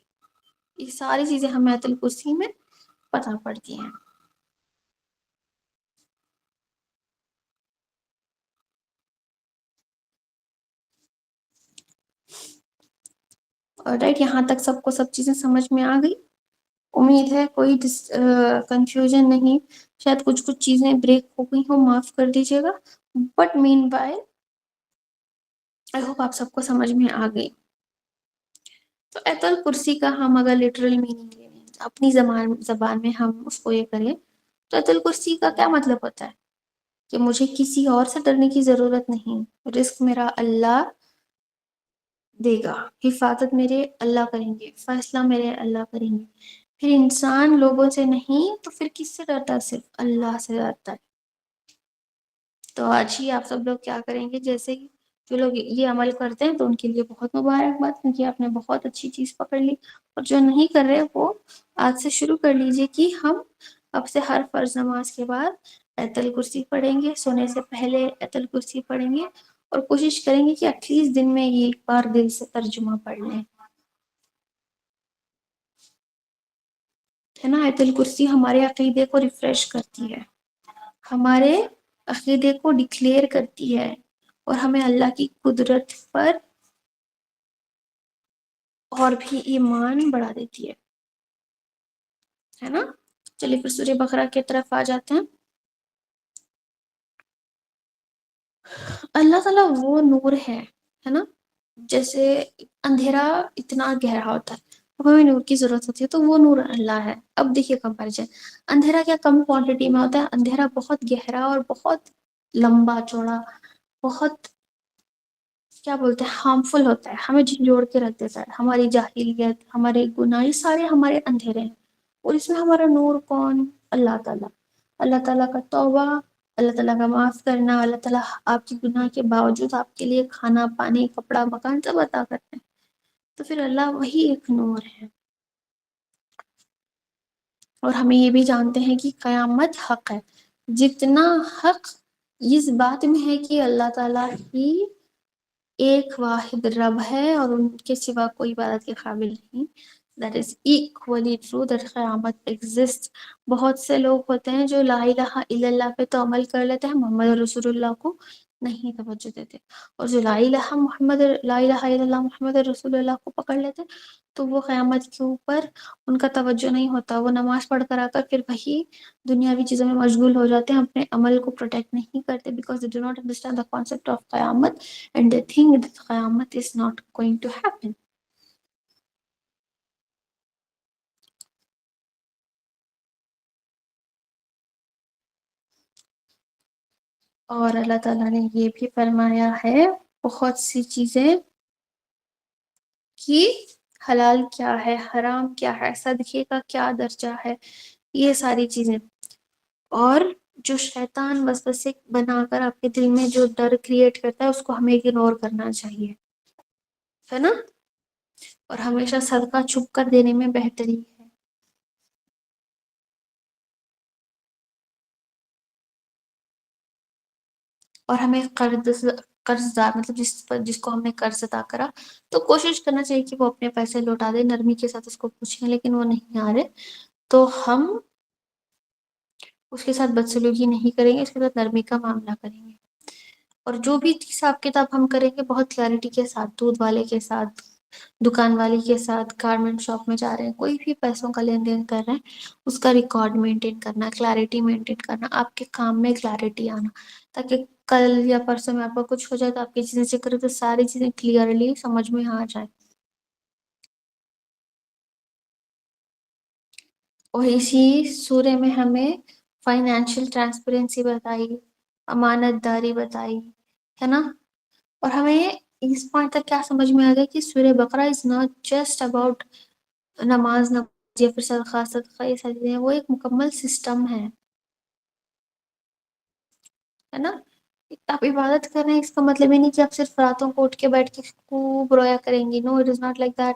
یہ ساری چیزیں ہمیں آیت الکرسی میں پتہ پڑتی ہیں. اور رائٹ، یہاں تک سب کو سب چیزیں سمجھ میں آ گئی. امید ہے کوئی کنفیوژن نہیں. شاید کچھ چیزیں بریک ہو گئی ہوں، معاف کر دیجیے گا. But mean by I hope آپ سب کو سمجھ میں آ گئی. تو ایت الکرسی کا ہم اگر لٹرل میننگ لیں اپنی زبان میں ہم اس کو یہ کریں تو ایت الکرسی کا کیا مطلب ہوتا ہے؟ کہ مجھے کسی اور سے ڈرنے کی ضرورت نہیں. رزق میرا اللہ دے گا، حفاظت میرے اللہ کریں گے، فیصلہ میرے اللہ کریں گے. پھر انسان لوگوں سے نہیں تو پھر کس سے ڈرتا ہے؟ صرف اللہ سے ڈرتا ہے. تو آج ہی آپ سب لوگ کیا کریں گے؟ جیسے ہی جو لوگ یہ عمل کرتے ہیں تو ان کے لیے بہت مبارکباد، کیونکہ آپ نے بہت اچھی چیز پکڑ لی. اور جو نہیں کر رہے وہ آج سے شروع کر لیجئے کہ ہم اب سے ہر فرض نماز کے بعد ایت الکرسی پڑھیں گے، سونے سے پہلے ایت الکرسی پڑھیں گے، اور کوشش کریں گے کہ ایٹ لیسٹ دن میں یہ ایک بار دل سے ترجمہ پڑھ لیں. ہے نا؟ آیت الکرسی ہمارے عقیدے کو ریفریش کرتی ہے، ہمارے عقیدے کو ڈکلیئر کرتی ہے، اور ہمیں اللہ کی قدرت پر اور بھی ایمان بڑھا دیتی ہے نا؟ چلیے پھر سورہ بقرہ کی طرف آ جاتے ہیں. اللہ تعالیٰ وہ نور ہے نا؟ جیسے اندھیرا اتنا گہرا ہوتا ہے، اب ہمیں نور کی ضرورت ہوتی ہے تو وہ نور اللہ ہے. اب دیکھیے کمپیریزن، اندھیرا کیا کم کوانٹٹی میں ہوتا ہے؟ اندھیرا بہت گہرا اور بہت لمبا چوڑا، بہت کیا بولتے ہیں ہارمفل ہوتا ہے، ہمیں جھنجھوڑ کے رکھ دیتا ہے. ہماری جاہلیت، ہمارے گناہ، یہ سارے ہمارے اندھیرے ہیں. اور اس میں ہمارا نور کون؟ اللہ تعالیٰ. اللہ تعالیٰ کا توبہ، اللہ تعالیٰ کا معاف کرنا، اللہ تعالیٰ آپ کی گناہ کے باوجود آپ کے لیے کھانا پانی کپڑا مکان سب عطا کرتے ہیں. تو پھر اللہ وہی ایک نور ہے. اور ہمیں یہ بھی جانتے ہیں کہ قیامت حق ہے. جتنا حق اس بات میں ہے کہ اللہ تعالیٰ ہی ایک واحد رب ہے اور ان کے سوا کوئی عبادت کے قابل نہیں. That is equally true that قیامت exists. بہت سے لوگ ہوتے ہیں جو لا الہ الا اللہ پہ تو عمل کر لیتے ہیں، محمد رسول اللہ کو نہیں توجہ دیتے. اور جو لا الہ الا اللہ محمد رسول اللہ کو پکڑ لیتے تو وہ قیامت کے اوپر ان کا توجہ نہیں ہوتا. وہ نماز پڑھ کر آ کر پھر وہی دنیاوی چیزوں میں مشغول ہو جاتے ہیں، اپنے عمل کو پروٹیکٹ نہیں کرتے because they do not understand the concept of قیامت and they think that قیامت is not going to happen. اور اللہ تعالیٰ نے یہ بھی فرمایا ہے بہت سی چیزیں کہ حلال کیا ہے، حرام کیا ہے، صدقے کا کیا درجہ ہے، یہ ساری چیزیں. اور جو شیطان وسوسے بنا کر آپ کے دل میں جو ڈر کریٹ کرتا ہے اس کو ہمیں اگنور کرنا چاہیے، ہے نا؟ اور ہمیشہ صدقہ چھپ کر دینے میں بہتری ہے. اور ہمیں قرض دار مطلب جس کو ہم نے قرض ادا کرا تو کوشش کرنا چاہیے کہ وہ اپنے پیسے لوٹا دے. نرمی کے ساتھ اس کو پوچھیں لیکن وہ نہیں آ رہے تو ہم اس کے ساتھ بدسلوکی نہیں کریں گے، اس کے ساتھ نرمی کا معاملہ کریں گے. اور جو بھی حساب کتاب ہم کریں گے بہت کلیئرٹی کے ساتھ، دودھ والے کے ساتھ، دکان والی کے ساتھ، گارمنٹ شاپ میں جا رہے ہیں، کوئی بھی پیسوں کا لین دین کر رہے ہیں، اس کا ریکارڈ مینٹین کرنا، کلیئرٹی مینٹین کرنا، آپ کے کام میں کلیئرٹی آنا، تاکہ کل یا پرسوں میں آپ کو کچھ ہو جائے تو آپ کی چیزیں چیک کریں تو ساری چیزیں کلیئرلی سمجھ میں آ جائیں. اور اسی سورے میں ہمیں فائنینشیل ٹرانسپیرنسی بتائی، امانت داری بتائی، ہے نا؟ اور ہمیں اس پوائنٹ تک کیا سمجھ میں آ گیا کہ سورہ بقرہ از ناٹ جسٹ اباؤٹ نماز یا پھر صدقہ صدقہ، یہ ساری چیزیں، وہ ایک مکمل سسٹم ہے نا؟ آپ عبادت کر رہے ہیں، اس کا مطلب یہ نہیں کہ آپ صرف راتوں کو اٹھ کے بیٹھ کے خوب رویا کریں گی. No it is not like that.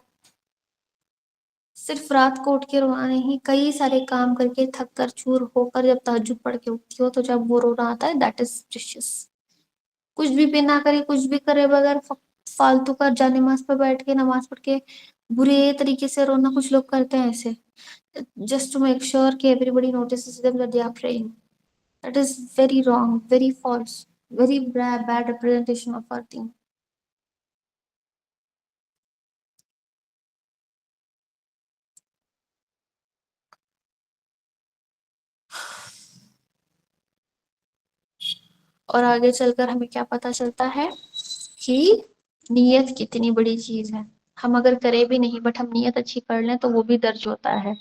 صرف رات کو اٹھ کے رونا نہیں، کئی سارے کام کر کے تھک کر چور ہو کر جب تہجد پڑھ کے اٹھتی ہو تو جب وہ رونا آتا ہے، دیٹ از پریشیس. کچھ بھی پہ نہ کرے، کچھ بھی کرے بغیر فالتو کا جا نماز پہ بیٹھ کے نماز پڑھ کے برے طریقے سے رونا. کچھ لوگ کرتے ہیں ایسے جسٹ ٹو میک شیور کہ everybody notices them that they are praying. That is very wrong, very false, very bad representation of our thing. اور آگے چل کر ہمیں کیا پتہ چلتا ہے کہ نیت کتنی بڑی چیز ہے. ہم اگر کرے بھی نہیں بٹ ہم نیت اچھی کر لیں تو وہ بھی درج ہوتا ہے.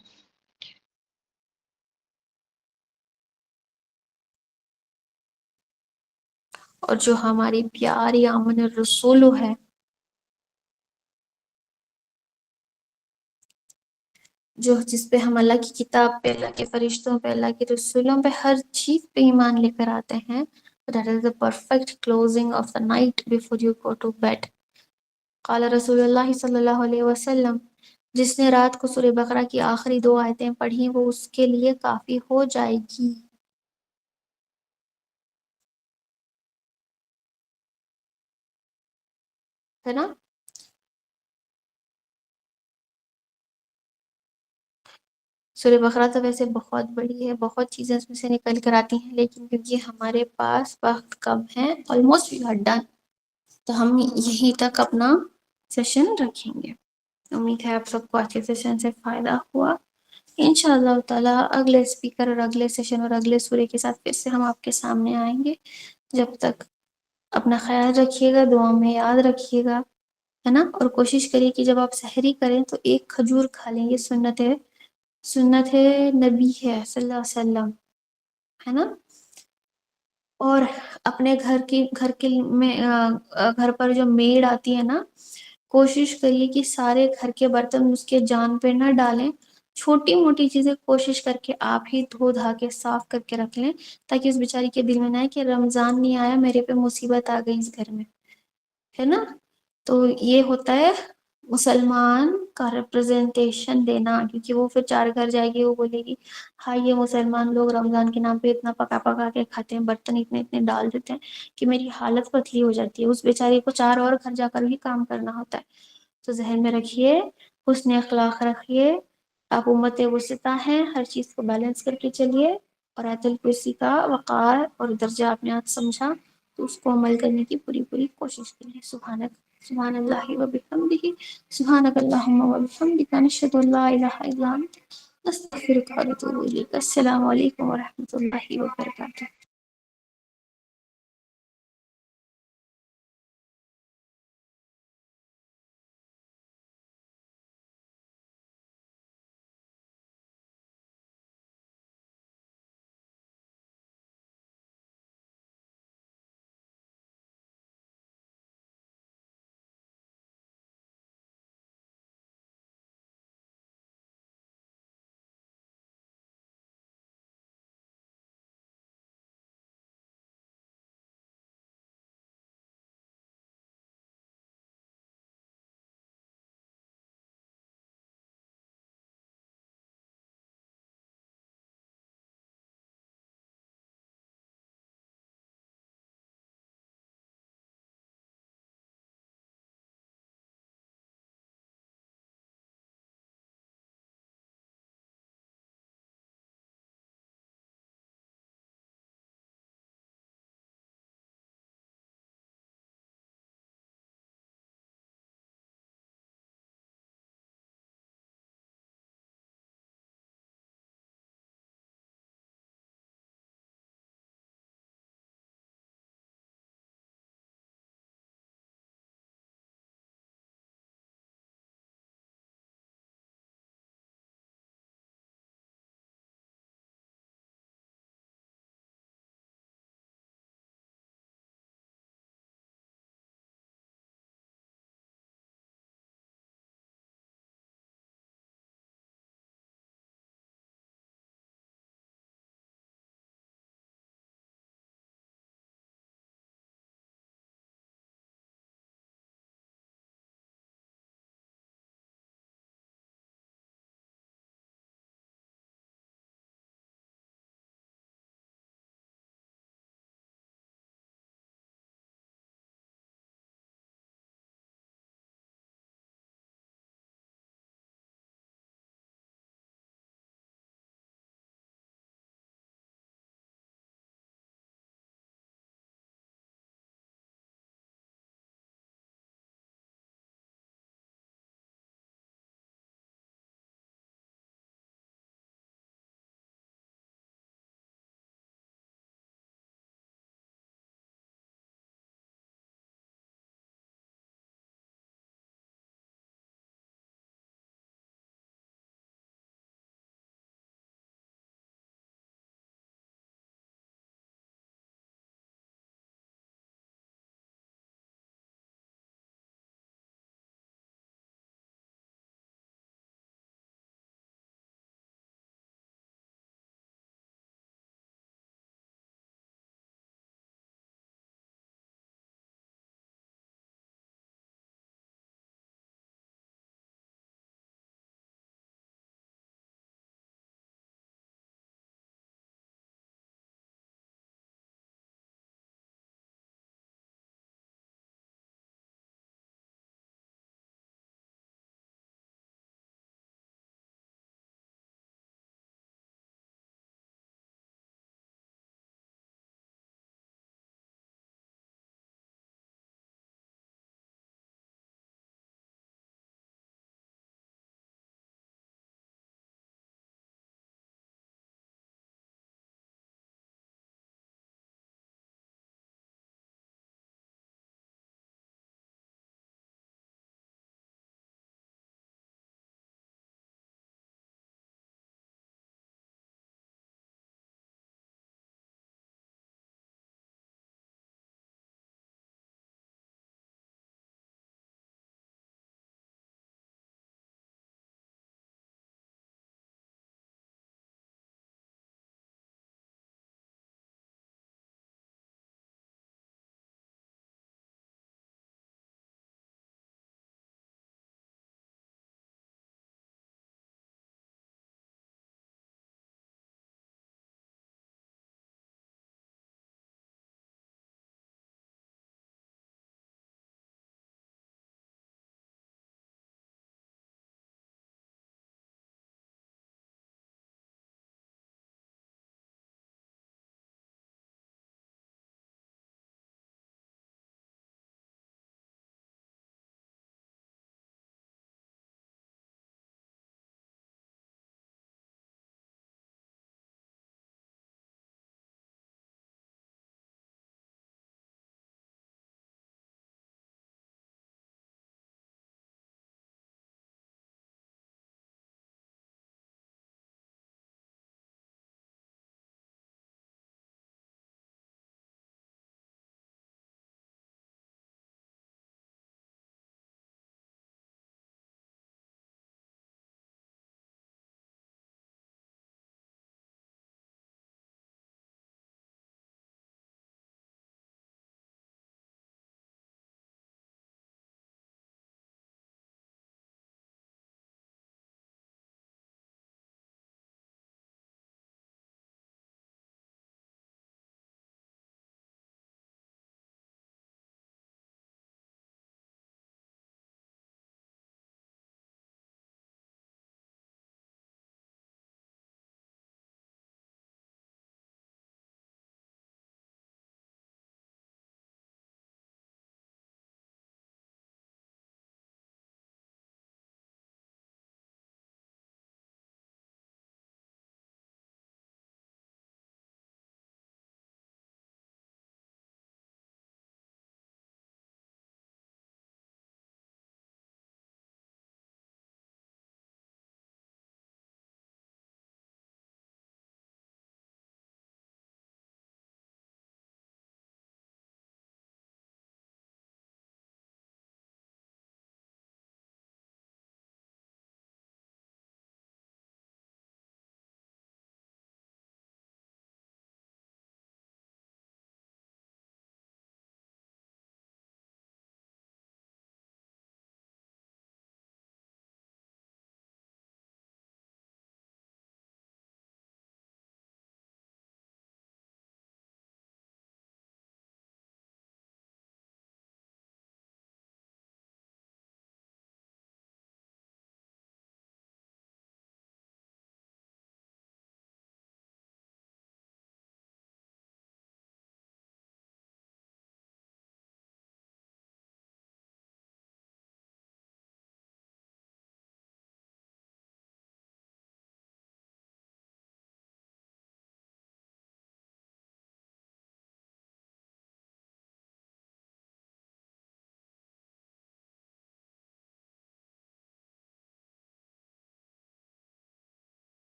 اور جو ہماری پیاری آمن الرسول ہے، جس پہ ہم اللہ کی کتاب پہ، اللہ کے فرشتوں پہ، اللہ کے رسولوں پہ، ہر چیز پہ ایمان لے کر آتے ہیں. That is the perfect closing of the night before you go to bed. قال رسول اللہ صلی اللہ علیہ وسلم، جس نے رات کو سورہ بقرہ کی آخری 2 آیتیں پڑھی وہ اس کے لیے کافی ہو جائے گی. ہے نا؟ سورہ بقرہ تو ویسے بہت بڑی ہے، بہت چیزیں اس میں سے نکل کر آتی ہیں، لیکن کیونکہ ہمارے پاس وقت کم ہے، آلموسٹ وی آر ڈن، تو ہم یہیں تک اپنا سیشن رکھیں گے. امید ہے آپ سب کو آج کے سیشن سے فائدہ ہوا. انشاءاللہ تعالیٰ اگلے اسپیکر اور اگلے سیشن اور اگلے سورے کے ساتھ پھر سے ہم آپ کے سامنے آئیں گے. جب تک اپنا خیال رکھیے گا، دعا میں یاد رکھیے گا، ہے نا؟ اور کوشش کریے کہ جب آپ سحری کریں تو ایک کھجور کھا لیں. یہ سنت ہے نبی ہے صلی اللہ علیہ وسلم، ہے نا؟ اور اپنے گھر پر جو میڈ آتی ہے نا، کوشش کریے کہ سارے گھر کے برتن اس کے جان پہ نہ ڈالیں. چھوٹی موٹی چیزیں کوشش کر کے آپ ہی دھو دھا کے صاف کر کے رکھ لیں، تاکہ اس بیچاری کے دل میں نہ آئے کہ رمضان نہیں آیا، میرے پہ مصیبت آ گئی اس گھر میں، ہے نا؟ تو یہ ہوتا ہے مسلمان کا ریپرزنٹیشن دینا، کیونکہ وہ پھر 4 گھر جائے گی، وہ بولے گی ہاں یہ مسلمان لوگ رمضان کے نام پہ اتنا پکا پکا کے کھاتے ہیں، برتن اتنے اتنے ڈال دیتے ہیں کہ میری حالت پتلی ہو جاتی ہے. اس بیچاری کو 4 اور گھر جا کر بھی کام کرنا ہوتا ہے. تو ذہن میں رکھیے، حسن اخلاق رکھیے، آپ امت وسطیٰ ہیں، ہر چیز کو بیلنس کر کے چلیے. اور آیت الکرسی کا وقار اور درجہ آپ نے آج سمجھا تو اس کو عمل کرنے کی پوری پوری کوشش کیجیے. سبحان اللہ و بحمدہ، سبحانک اللہم و بحمدک، نشہد ان لا الہ الا انت، نستغفرک و نتوب الیک. السلام علیکم و رحمۃ اللہ وبرکاتہ.